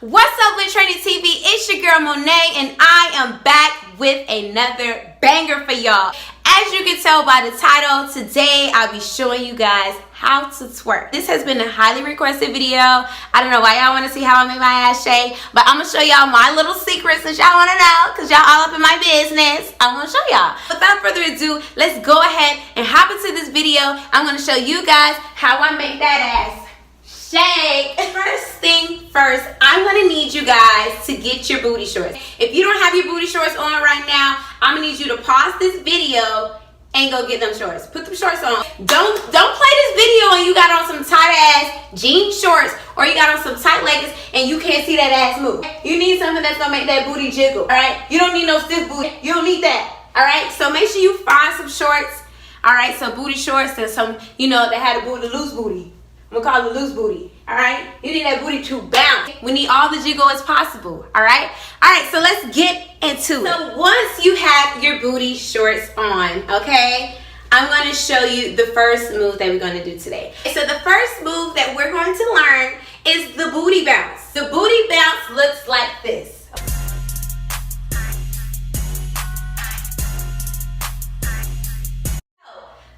What's up with Training TV? It's your girl Monet and I am back with another banger for y'all. As you can tell by the title, today I'll be showing you guys how to twerk. This has been a highly requested video. I don't know why y'all want to see how I make my ass shake, but I'm going to show y'all my little secrets since y'all want to know because y'all all up in my business. I'm going to show y'all. Without further ado, let's go ahead and hop into this video. I'm going to show you guys how I make that ass shake. First thing first, I'm gonna need you guys to get your booty shorts. If you don't have your booty shorts on right now, I'm gonna need you to pause this video and go get them shorts. Put them shorts on. Don't play this video and you got on some tight ass jean shorts or you got on some tight leggings and you can't see that ass move. You need something that's gonna make that booty jiggle, all right? You don't need no stiff booty. You don't need that, all right? So make sure you find some shorts, all right? Some booty shorts and some, that had a booty, loose booty. I'm gonna call it loose booty, all right? You need that booty to bounce. We need all the jiggle as possible, all right? All right, so let's get into it. So once you have your booty shorts on, okay, I'm gonna show you the first move that we're gonna do today. So the first move that we're going to learn is the booty bounce. The booty bounce looks like this.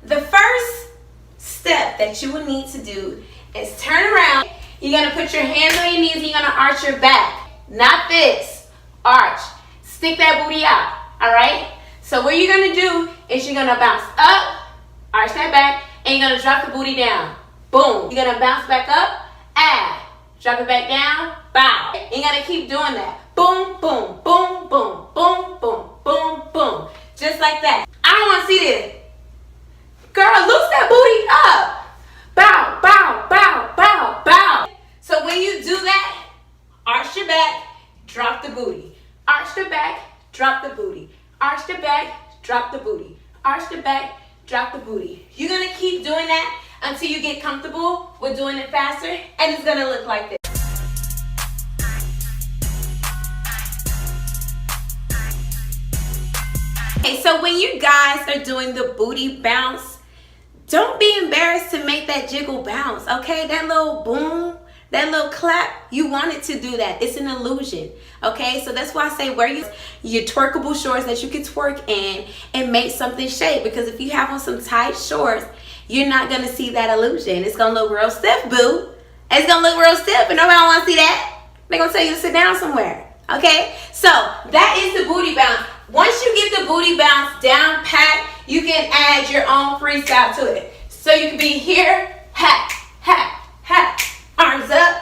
The first step that you will need to do is turn around. You're gonna put your hands on your knees and you're gonna arch your back. Not this, arch. Stick that booty out, all right? So what you're gonna do is you're gonna bounce up, arch that back, and you're gonna drop the booty down. Boom. You're gonna bounce back up, drop it back down, bow. You're gonna keep doing that. Boom, boom, boom, boom, boom, boom, boom, boom. Just like that. I don't wanna see this. Girl, loose that booty up. Bow, bow, bow, bow, bow. So when you do that, arch your back, drop the booty. Arch the back, drop the booty. Arch the back, drop the booty. Arch the back, drop the booty. You're gonna keep doing that until you get comfortable with doing it faster, and it's gonna look like this. Okay, so when you guys are doing the booty bounce, don't be embarrassed to make that jiggle bounce, okay? That little boom, that little clap, you want it to do that. It's an illusion, okay? So that's why I say wear your twerkable shorts that you can twerk in and make something shake, because if you have on some tight shorts, you're not gonna see that illusion. It's gonna look real stiff, boo. It's gonna look real stiff and nobody wanna see that. They're gonna tell you to sit down somewhere, okay? So that is the booty bounce. Once you get the booty bounce down pat, you can add your own freestyle to it. So you can be here, ha, ha, ha, arms up,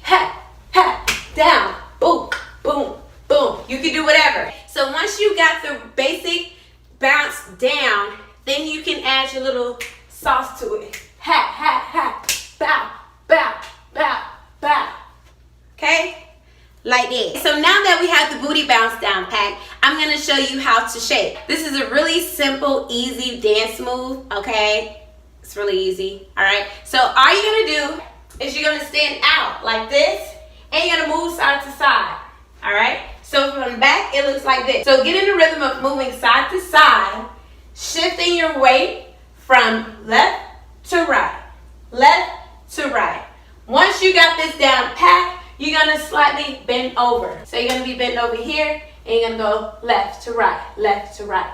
ha, ha, down, boom, boom, boom. You can do whatever. So once you got the basic bounce down, then you can add your little sauce to it. Ha, ha, ha, bow, bow, bow, bow. Okay? Like this. So now that we have the booty bounce down pat, I'm gonna show you how to shake. This is a really simple, easy dance move, okay? It's really easy, all right? So all you're gonna do is you're gonna stand out like this, and you're gonna move side to side, all right? So from the back, it looks like this. So get in the rhythm of moving side to side, shifting your weight from left to right, left to right. Once you got this down pat, you're gonna slightly bend over. So you're gonna be bent over here, and you're gonna go left to right, left to right.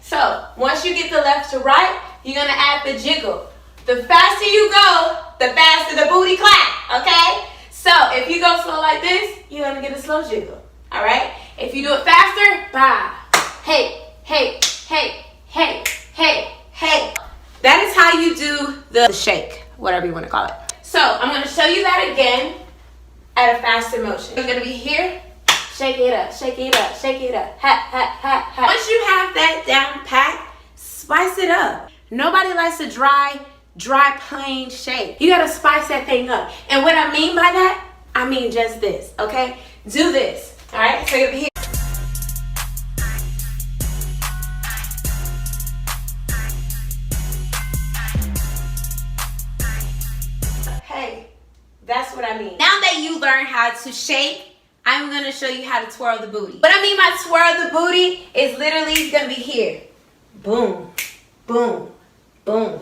So once you get the left to right, you're gonna add the jiggle. The faster you go, the faster the booty clap, okay? So if you go slow like this, you're gonna get a slow jiggle, all right? If you do it faster, bah, hey, hey, hey, hey, hey, hey. That is how you do the shake, whatever you wanna call it. So I'm gonna show you that again at a faster motion. You're gonna be here, shake it up, shake it up, shake it up, ha, ha, ha, ha. Once you have that down pat, spice it up. Nobody likes a dry, plain shake. You gotta spice that thing up. And what I mean by that, I mean just this, okay? Do this, all right? So you'll be here. That's what I mean. Now that you learn how to shake, I'm gonna show you how to twirl the booty. What I mean by twirl the booty is literally gonna be here. Boom, boom, boom,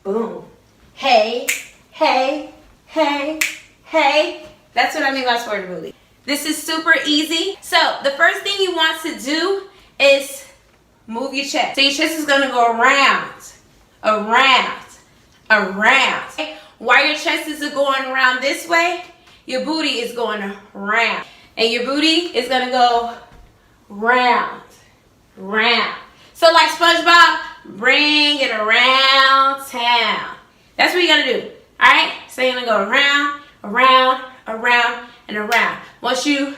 boom. Hey, hey, hey, hey, That's what I mean by twerk the booty. This is super easy. So the first thing you want to do is move your chest. So your chest is gonna go around, around, around. Okay? While your chest is going around this way, your booty is going around. And your booty is gonna go round, round. So like SpongeBob, bring it around town. That's what you're gonna do. Alright? So you're gonna go around, around, around, and around. Once you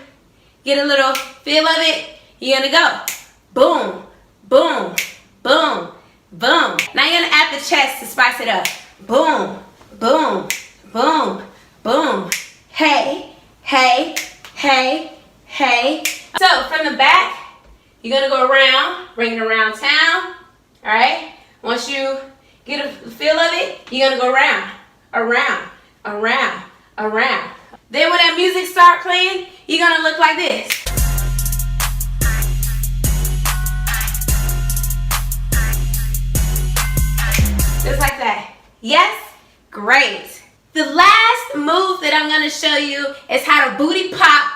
get a little feel of it, you're gonna go boom, boom, boom, boom. Now you're gonna add the chest to spice it up. Boom, boom, boom, boom. Hey, hey, hey, hey. So from the back, you're gonna go around, bring it around town. Alright? Once you get a feel of it, you're gonna go around, around, around, around. Then when that music starts playing, you're gonna look like this. Just like that. Yes? Great. The last move that I'm gonna show you is how to booty pop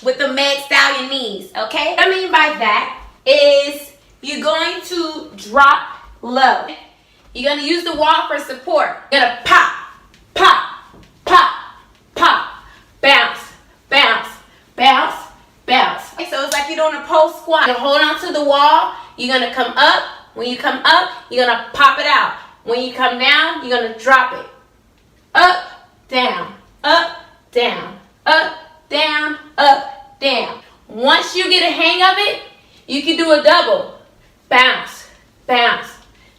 with the Meg Stallion knees, okay? What I mean by that is you're going to drop low. You're gonna use the wall for support. You're gonna pop, pop, pop, pop, bounce, bounce, bounce, bounce. Okay, so it's like you're doing a pole squat. You're gonna hold on to the wall. You're gonna come up. When you come up, you're gonna pop it out. When you come down, you're gonna drop it. Up, down, up, down, up, down, up, down. Once you get a hang of it, you can do a double. Bounce, bounce,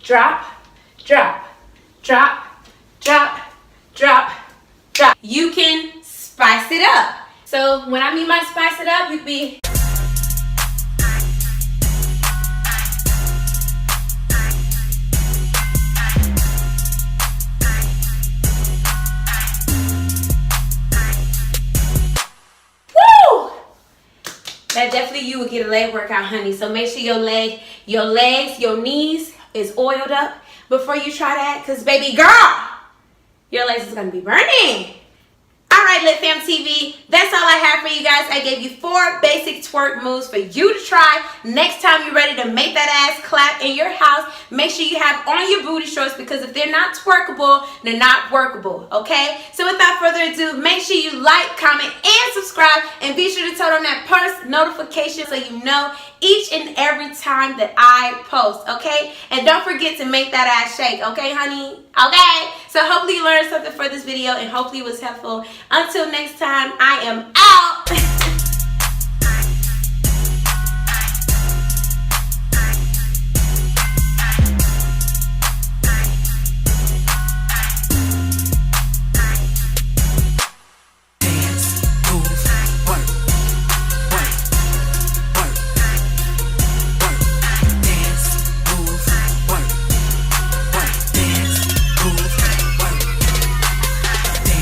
drop, drop, drop, drop, drop, drop. You can spice it up. So when I mean by spice it up, you could be that definitely you will get a leg workout, honey. So make sure your legs, your knees is oiled up before you try that. Because baby girl, your legs is going to be burning. All right, Lit Fam TV, that's all I have for you guys. I gave you 4 basic twerk moves for you to try. Next time you're ready to make that ass clap in your house, make sure you have on your booty shorts, because if they're not twerkable, they're not workable, okay? So without further ado, make sure you like, comment, and subscribe, and be sure to turn on that post notification so you know each and every time that I post, okay? And don't forget to make that ass shake, okay, honey? Okay? So hopefully you learned something for this video, and hopefully it was helpful. Until next time, I am out.